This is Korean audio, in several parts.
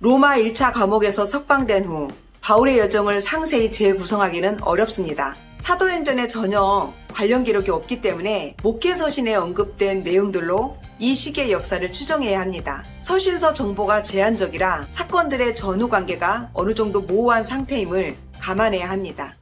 로마 1차 감옥에서 석방된 후 바울의 여정을 상세히 재구성하기는 어렵습니다. 사도행전에 전혀 관련 기록이 없기 때문에 목회 서신에 언급된 내용들로 이 시기의 역사를 추정해야 합니다. 서신서 정보가 제한적이라 사건들의 전후 관계가 어느 정도 모호한 상태임을 감안해야 합니다.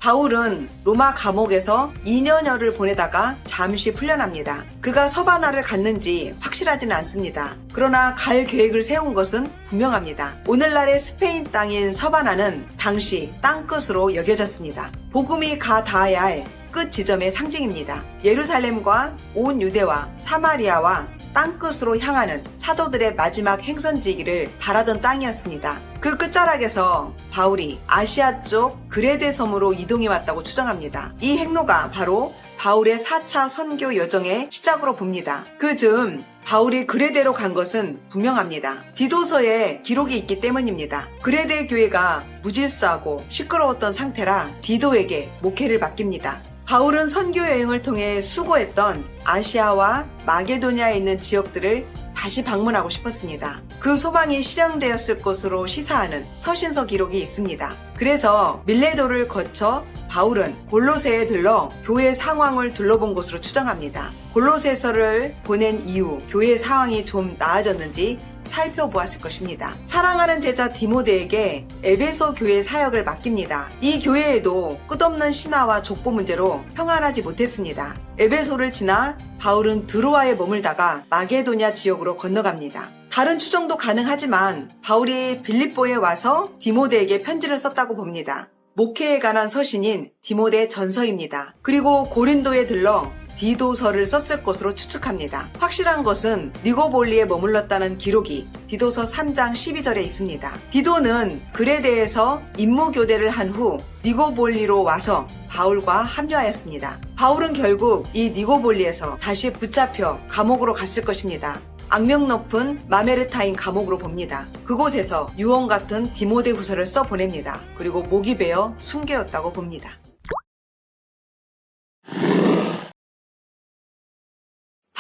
바울은 로마 감옥에서 2년여를 보내다가 잠시 풀려납니다. 그가 서바나를 갔는지 확실하지는 않습니다. 그러나 갈 계획을 세운 것은 분명합니다. 오늘날의 스페인 땅인 서바나는 당시 땅끝으로 여겨졌습니다. 복음이 가 닿아야 할 끝 지점의 상징입니다. 예루살렘과 온 유대와 사마리아와 땅끝으로 향하는 사도들의 마지막 행선지기를 바라던 땅이었습니다. 그 끝자락에서 바울이 아시아 쪽 그레데 섬으로 이동해 왔다고 추정합니다. 이 행로가 바로 바울의 4차 선교 여정의 시작으로 봅니다. 그 즈음 바울이 그레데로 간 것은 분명합니다. 디도서에 기록이 있기 때문입니다. 그레데 교회가 무질서하고 시끄러웠던 상태라 디도에게 목회를 맡깁니다. 바울은 선교 여행을 통해 수고했던 아시아와 마게도니아에 있는 지역들을 다시 방문하고 싶었습니다. 그 소망이 실현되었을 것으로 시사하는 서신서 기록이 있습니다. 그래서 밀레도를 거쳐 바울은 골로새에 들러 교회 상황을 둘러본 것으로 추정합니다. 골로새서를 보낸 이후 교회 상황이 좀 나아졌는지 살펴보았을 것입니다. 사랑하는 제자 디모데에게 에베소 교회 사역을 맡깁니다. 이 교회에도 끝없는 신화와 족보 문제로 평안하지 못했습니다. 에베소를 지나 바울은 드로아에 머물다가 마게도냐 지역으로 건너갑니다. 다른 추정도 가능하지만 바울이 빌립보에 와서 디모데에게 편지를 썼다고 봅니다. 목회에 관한 서신인 디모데 전서입니다. 그리고 고린도에 들러 디도서를 썼을 것으로 추측합니다. 확실한 것은 니고볼리에 머물렀다는 기록이 디도서 3장 12절에 있습니다. 디도는 그레데에서 임무교대를 한 후 니고볼리로 와서 바울과 합류하였습니다. 바울은 결국 이 니고볼리에서 다시 붙잡혀 감옥으로 갔을 것입니다. 악명 높은 마메르타인 감옥으로 봅니다. 그곳에서 유언 같은 디모데 후서를 써보냅니다. 그리고 목이 베어 순교였다고 봅니다.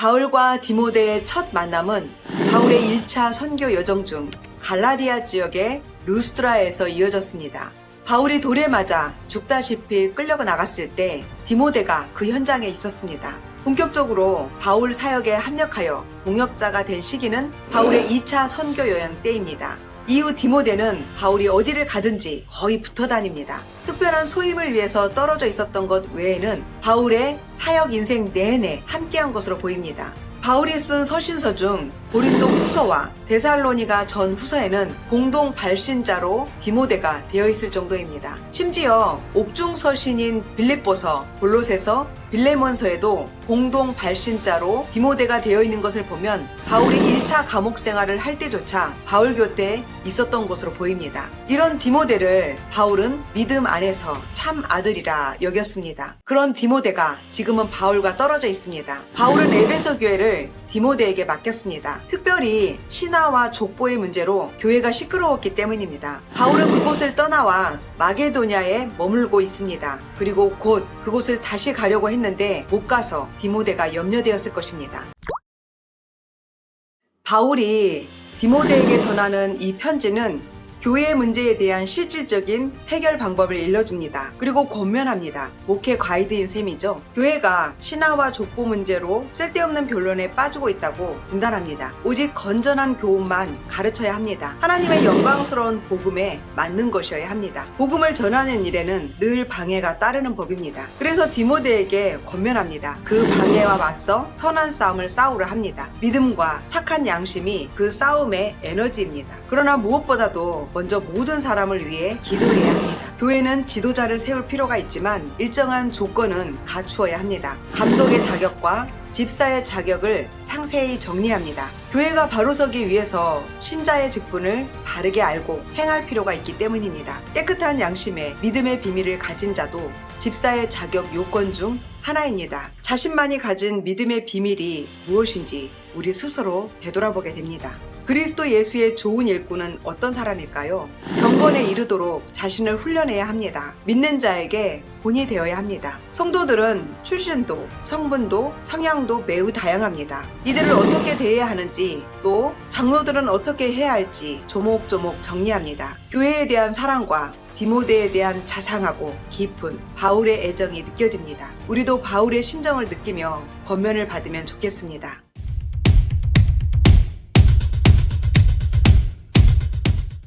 바울과 디모데의 첫 만남은 바울의 1차 선교 여정 중 갈라디아 지역의 루스트라에서 이어졌습니다. 바울이 돌에 맞아 죽다시피 끌려 나갔을 때 디모데가 그 현장에 있었습니다. 본격적으로 바울 사역에 합력하여 동역자가 된 시기는 바울의 2차 선교 여행 때입니다. 이후 디모데는 바울이 어디를 가든지 거의 붙어 다닙니다. 특별한 소임을 위해서 떨어져 있었던 것 외에는 바울의 사역 인생 내내 함께한 것으로 보입니다. 바울이 쓴 서신서 중 고린도 후서와 데살로니가 전 후서에는 공동 발신자로 디모데가 되어 있을 정도입니다. 심지어 옥중 서신인 빌립보서, 골로새서, 빌레몬서에도 공동 발신자로 디모데가 되어 있는 것을 보면 바울이 1차 감옥 생활을 할 때조차 바울 곁에 있었던 것으로 보입니다. 이런 디모데를 바울은 믿음 안에서 참 아들이라 여겼습니다. 그런 디모데가 지금은 바울과 떨어져 있습니다. 바울은 에베소 교회를 디모데에게 맡겼습니다. 특별히 신화와 족보의 문제로 교회가 시끄러웠기 때문입니다. 바울은 그곳을 떠나와 마게도냐에 머물고 있습니다. 그리고 곧 그곳을 다시 가려고 했는데 못 가서 디모데가 염려되었을 것입니다. 바울이 디모데에게 전하는 이 편지는 교회의 문제에 대한 실질적인 해결 방법을 일러줍니다. 그리고 권면합니다. 목회 가이드인 셈이죠. 교회가 신화와 족보 문제로 쓸데없는 변론에 빠지고 있다고 진단합니다. 오직 건전한 교훈만 가르쳐야 합니다. 하나님의 영광스러운 복음에 맞는 것이어야 합니다. 복음을 전하는 일에는 늘 방해가 따르는 법입니다. 그래서 디모데에게 권면합니다. 그 방해와 맞서 선한 싸움을 싸우려 합니다. 믿음과 착한 양심이 그 싸움의 에너지입니다. 그러나 무엇보다도 먼저 모든 사람을 위해 기도해야 합니다. 교회는 지도자를 세울 필요가 있지만 일정한 조건은 갖추어야 합니다. 감독의 자격과 집사의 자격을 상세히 정리합니다. 교회가 바로 서기 위해서 신자의 직분을 바르게 알고 행할 필요가 있기 때문입니다. 깨끗한 양심에 믿음의 비밀을 가진 자도 집사의 자격 요건 중 하나입니다. 자신만이 가진 믿음의 비밀이 무엇인지 우리 스스로 되돌아보게 됩니다. 그리스도 예수의 좋은 일꾼은 어떤 사람일까요? 구원에 이르도록 자신을 훈련해야 합니다. 믿는 자에게 본이 되어야 합니다. 성도들은 출신도, 성분도, 성향도 매우 다양합니다. 이들을 어떻게 대해야 하는지, 또 장로들은 어떻게 해야 할지 조목조목 정리합니다. 교회에 대한 사랑과 디모데에 대한 자상하고 깊은 바울의 애정이 느껴집니다. 우리도 바울의 심정을 느끼며 권면을 받으면 좋겠습니다.